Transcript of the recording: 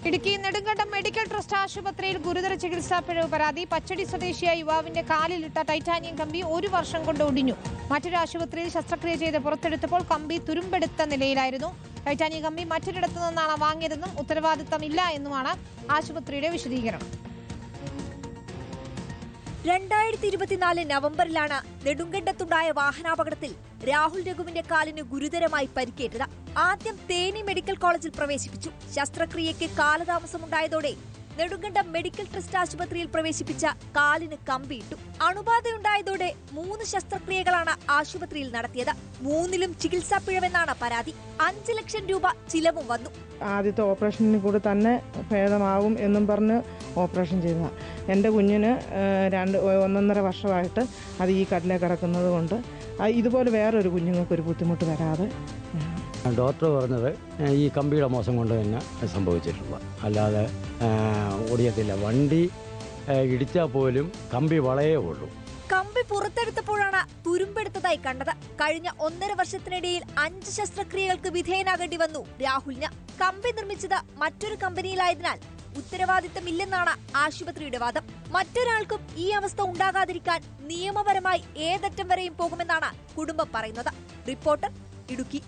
Idukki Nedumkandam medical trust ആശുപത്രിയിൽ ഗുരുതര ചികിത്സാ പിഴവ് പരാതി. പച്ചടി സ്വദേശിയായ യുവാവിന്റെ കാലിലിട്ട ടൈറ്റാനിയം കമ്പി 1 വർഷം കൊണ്ട് ഒടിഞ്ഞു. മറ്റൊരു ആശുപത്രിയിൽ ശസ്ത്രക്രിയ ചെയ്ത് പുറത്തെടുത്തപ്പോൾ കമ്പി തുരുമ്പെടുത്ത നിലയിലായിരുന്നു. ടൈറ്റാനിയം കമ്പി മറ്റൊരിടത്തു നിന്നാണ് വാങ്ങിയതെന്നും ഉത്തരവാദിത്തമില്ല എന്നുമാണ് ആശുപത്രിയുടെ വിശദീകരണം. 2024 നവംബറിലാണ് നെടുങ്കണ്ടത്തുണ്ടായ വാഹനാപകടത്തിൽ രാഹുൽ രഘുവിന്റെ കാലിന് ഗുരുതരമായി പരിക്കേറ്റത്. ആദ്യം തേനി മെഡിക്കൽ കോളേജിൽ പ്രവേശിപ്പിച്ചു. ശസ്ത്രക്രിയയ്ക്ക് കാലതാമസമുണ്ടായതോടെ നെടുങ്കണ്ടം മെഡിക്കൽ ട്രസ്റ്റ് ആശുപത്രിയിൽ പ്രവേശിപ്പിച്ച കാലിന് കമ്പിയിട്ടു. അണുബാധയുണ്ടായതോടെ 3 ശസ്ത്രക്രിയകളാണ് ആശുപത്രിയിൽ നടത്തിയത്. 3ലും ചികിത്സാ പിഴവെന്നാണ് പരാതി. 5 ലക്ഷം രൂപ ചിലവും വന്നു. ആദ്യത്തെ ഓപ്പറേഷനിൽ കൂടെ തന്നെ ഭേദമാകും എന്നും പറഞ്ഞ് ഓപ്പറേഷൻ ചെയ്തതാണ്. എൻ്റെ കുഞ്ഞിന് 1.5 വർഷമായിട്ട് അത് ഈ കടലിൽ കിടക്കുന്നത് കൊണ്ട് ഇതുപോലെ വേറൊരു കുഞ്ഞുങ്ങൾക്ക് ഒരു ബുദ്ധിമുട്ട് വരാതെ. ഡോക്ടർ പറഞ്ഞത് ഈ കമ്പിയുടെ മോശം കൊണ്ട് തന്നെ സംഭവിച്ചിട്ടുള്ള, അല്ലാതെ ഓടിയത്തില്ല. വണ്ടി ഇടിച്ചാൽ പോലും കമ്പി വളയേ ഉള്ളൂ. കമ്പി പുറത്തെടുത്തപ്പോഴാണ് തുരുമ്പെടുത്തതായി കണ്ടത്. കഴിഞ്ഞ 1.5 വർഷത്തിനിടയിൽ 5 ശസ്ത്രക്രിയകൾക്ക് വിധേയനാകേണ്ടി വന്നു രാഹുലിന്. കമ്പി നിർമ്മിച്ചത് മറ്റൊരു കമ്പനിയിലായതിനാൽ ഉത്തരവാദിത്തമില്ലെന്നാണ് ആശുപത്രിയുടെ വാദം. മറ്റൊരാൾക്കും ഈ അവസ്ഥ ഉണ്ടാകാതിരിക്കാൻ നിയമപരമായി ഏതറ്റം വരെയും പോകുമെന്നാണ് കുടുംബം പറയുന്നത്. റിപ്പോർട്ടർ, ഇടുക്കി.